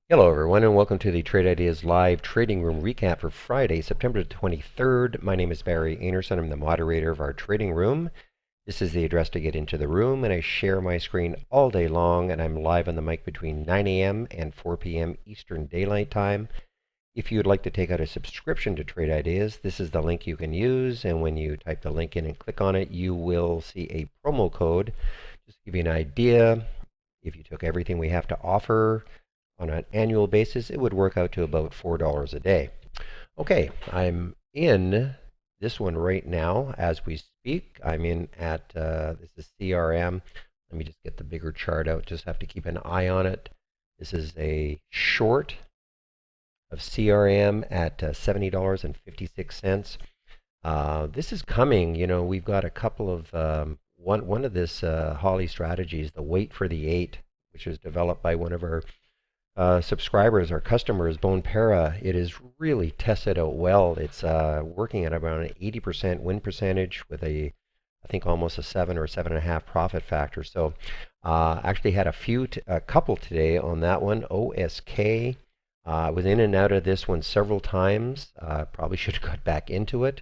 Hello, everyone, and welcome to the Trade Ideas Live Trading Room recap for Friday, September 23rd. My name is Barry Anderson. I'm the moderator of our trading room. This is the address to get into the room, and I share my screen all day long, and I'm live on the mic between 9 a.m. and 4 p.m. Eastern Daylight Time. If you would like to take out a subscription to Trade Ideas, this is the link you can use, and when you type the link in and click on it, you will see a promo code. Just to give you an idea, if you took everything we have to offer on an annual basis, it would work out to about $4 a day. Okay, I'm in this one right now as we speak. I'm in at, this is CRM. Let me just get the bigger chart out, just have to keep an eye on it. This is a short of CRM at $70.56. This is coming, we've got a couple of, one of this Holly strategies, the wait for the 8, which was developed by one of our subscribers, our customers, Bone Para. It is really tested out well. It's working at about an 80% win percentage with I think almost a 7 or 7.5 profit factor. So actually had a couple today on that one. OSK was in and out of this one several times. Probably should have got back into it,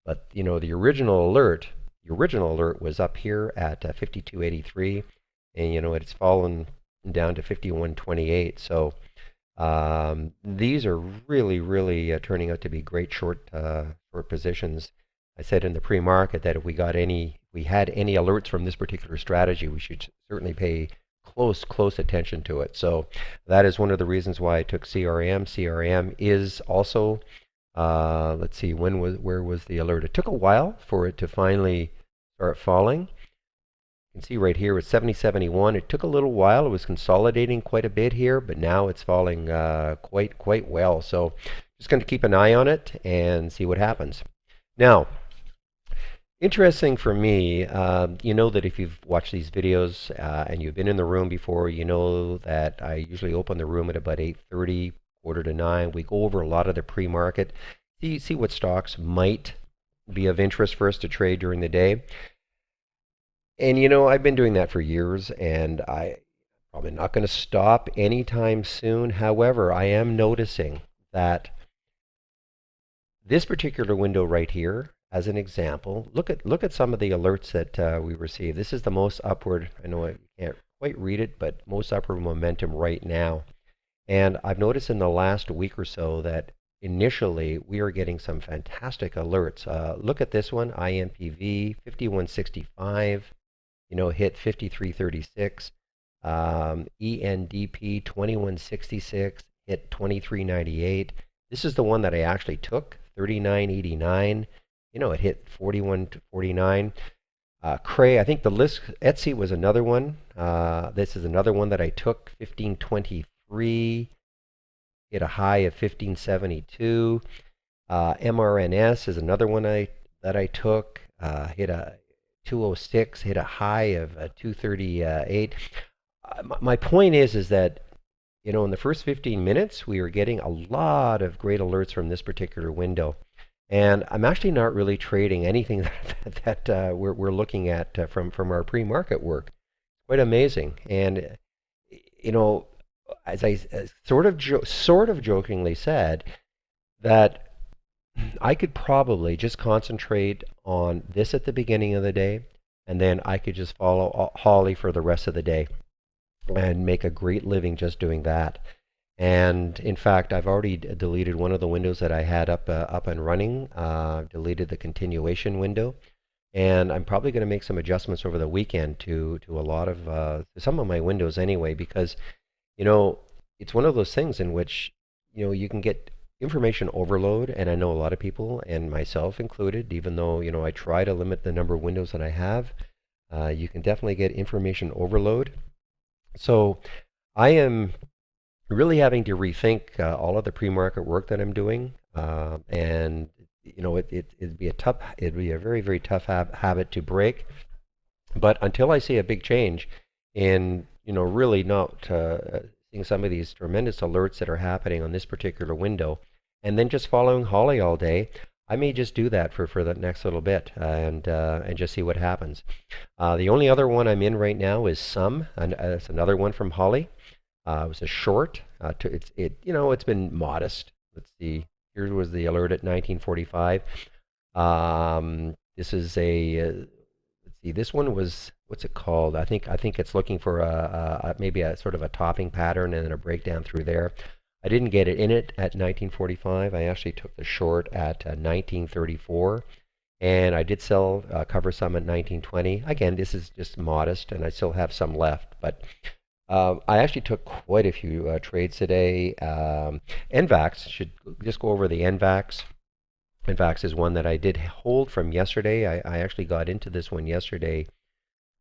but the original alert was up here at 52.83, and it's fallen down to 51.28. So these are really turning out to be great short positions. I said in the pre-market that if we had any alerts from this particular strategy, we should certainly pay close attention to it. So that is one of the reasons why I took CRM. CRM is also, let's see, where was the alert? It took a while for it to finally start falling. You can see right here it's 70.71. It took a little while. It was consolidating quite a bit here, but now it's falling quite well. So just going to keep an eye on it and see what happens. Now, interesting for me, you know that if you've watched these videos and you've been in the room before, you know that I usually open the room at about 8:30, quarter to 9. We go over a lot of the pre-market, see what stocks might be of interest for us to trade during the day. And I've been doing that for years, and I probably not going to stop anytime soon. However, I am noticing that this particular window right here, as an example, look at some of the alerts that we receive. This is the most upward, I know I can't quite read it, but most upward momentum right now. And I've noticed in the last week or so that initially we are getting some fantastic alerts. Look at this one, IMPV 5165, hit 5336. ENDP 2166 hit 2398. This is the one that I actually took, 3989. It hit 4149. Cray, I think the list, Etsy was another one. This is another one that I took, 1523, hit a high of 1572. MRNS is another one that I took, hit a 206, hit a high of 238. My point is that in the first 15 minutes we were getting a lot of great alerts from this particular window. And I'm actually not really trading anything that we're looking at from our pre-market work. Quite amazing. And as I sort of jokingly said, that I could probably just concentrate on this at the beginning of the day, and then I could just follow Holly for the rest of the day and make a great living just doing that. And in fact, I've already deleted one of the windows that I had up and running, deleted the continuation window, and I'm probably going to make some adjustments over the weekend to a lot of some of my windows anyway, because it's one of those things in which you can get information overload, and I know a lot of people, and myself included, even though I try to limit the number of windows that I have, you can definitely get information overload. So I am really having to rethink all of the pre-market work that I'm doing, and it'd be a very tough habit to break. But until I see a big change in really not seeing some of these tremendous alerts that are happening on this particular window, and then just following Holly all day, I may just do that for the next little bit and just see what happens. The only other one I'm in right now is Sum, and it's another one from Holly. It was a short. It's been modest. Let's see. Here was the alert at 1945. This is a let's see. This one was what's it called? I think it's looking for maybe a sort of a topping pattern and then a breakdown through there. I didn't get it in it at 1945. I actually took the short at 1934. And I did sell cover some at 1920. Again, this is just modest, and I still have some left. But I actually took quite a few trades today. NVAX, should just go over the NVAX. NVAX is one that I did hold from yesterday. I actually got into this one yesterday.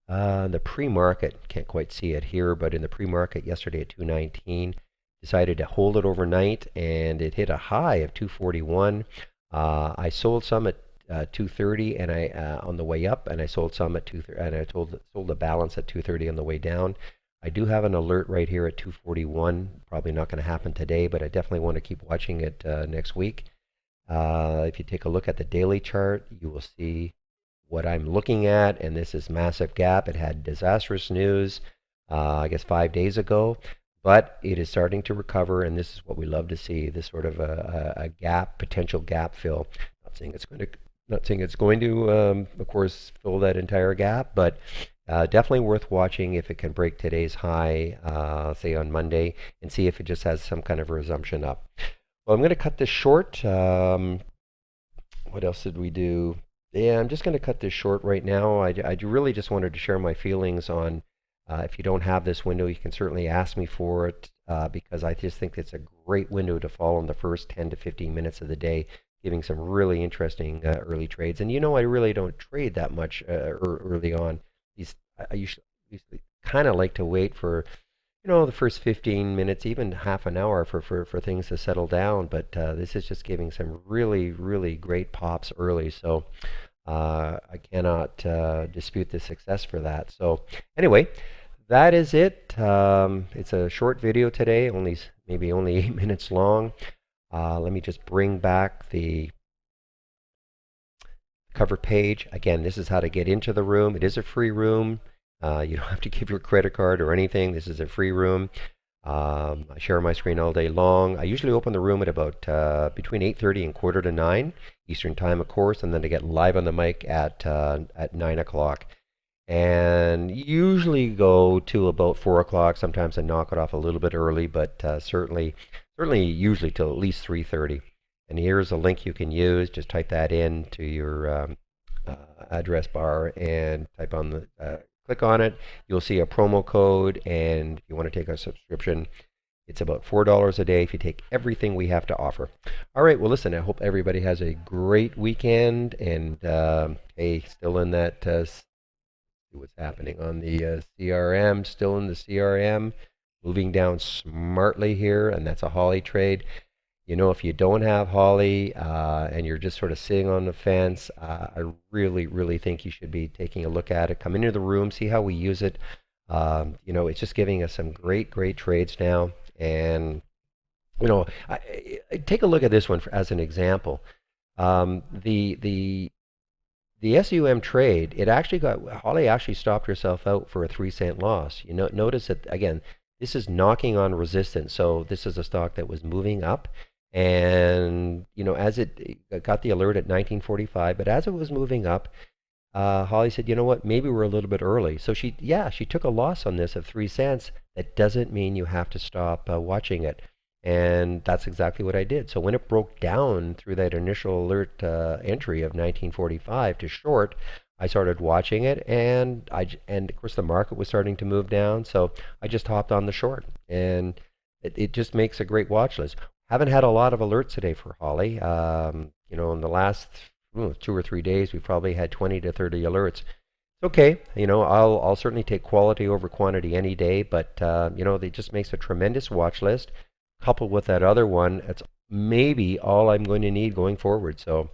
The pre-market, can't quite see it here, but in the pre-market yesterday at 219, decided to hold it overnight, and it hit a high of 241. I sold some at 230 and I on the way up, and I sold some at 230, and I sold the balance at 230 on the way down. I do have an alert right here at 241. Probably not going to happen today, but I definitely want to keep watching it next week. If you take a look at the daily chart, you will see what I'm looking at, and this is massive gap. It had disastrous news, I guess 5 days ago, but it is starting to recover, and this is what we love to see, this sort of a gap, potential gap fill. Not saying it's going to, of course, fill that entire gap, but definitely worth watching if it can break today's high, say on Monday, and see if it just has some kind of a resumption up. Well, I'm going to cut this short. What else did we do? Yeah, I'm just going to cut this short right now. I really just wanted to share my feelings on if you don't have this window, you can certainly ask me for it because I just think it's a great window to follow in the first 10 to 15 minutes of the day, giving some really interesting early trades. And I really don't trade that much early on. I usually kind of like to wait for the first 15 minutes, even half an hour for things to settle down. But this is just giving some really, really great pops early. So I cannot dispute the success for that. So anyway, that is it. It's a short video today, maybe only 8 minutes long. Let me just bring back the cover page. Again, this is how to get into the room. It is a free room. You don't have to give your credit card or anything. This is a free room. I share my screen all day long. I usually open the room at about between 8:30 and quarter to 9 Eastern time, of course, and then I get live on the mic at 9 o'clock. And usually go to about 4 o'clock. Sometimes I knock it off a little bit early, but certainly usually till at least 3:30. And here's a link you can use. Just type that in to your address bar and click on it. You'll see a promo code, and if you want to take a subscription, it's about $4 a day if you take everything we have to offer. All right, well, listen, I hope everybody has a great weekend, and hey, still in that, see what's happening on the CRM, still in the CRM, moving down smartly here, and that's a Holly trade. If you don't have Holly and you're just sort of sitting on the fence, I really, really think you should be taking a look at it. Come into the room, see how we use it. It's just giving us some great, great trades now. And, take a look at this one as an example. The SUM trade, Holly actually stopped herself out for a 3-cent loss. Notice that, again, this is knocking on resistance. So this is a stock that was moving up. And, as it got the alert at 1945, but as it was moving up, Holly said, you know what, maybe we're a little bit early. So she took a loss on this of 3 cents. That doesn't mean you have to stop watching it. And that's exactly what I did. So when it broke down through that initial alert entry of 1945 to short, I started watching it, and of course the market was starting to move down. So I just hopped on the short, and it just makes a great watch list. Haven't had a lot of alerts today for Holly. In the last 2 or 3 days, we've probably had 20 to 30 alerts. It's okay. I'll certainly take quality over quantity any day, but it just makes a tremendous watch list. Coupled with that other one, it's maybe all I'm going to need going forward. So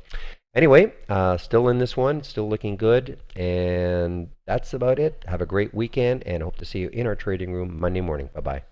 anyway, still in this one, still looking good, and that's about it. Have a great weekend, and hope to see you in our trading room Monday morning. Bye-bye.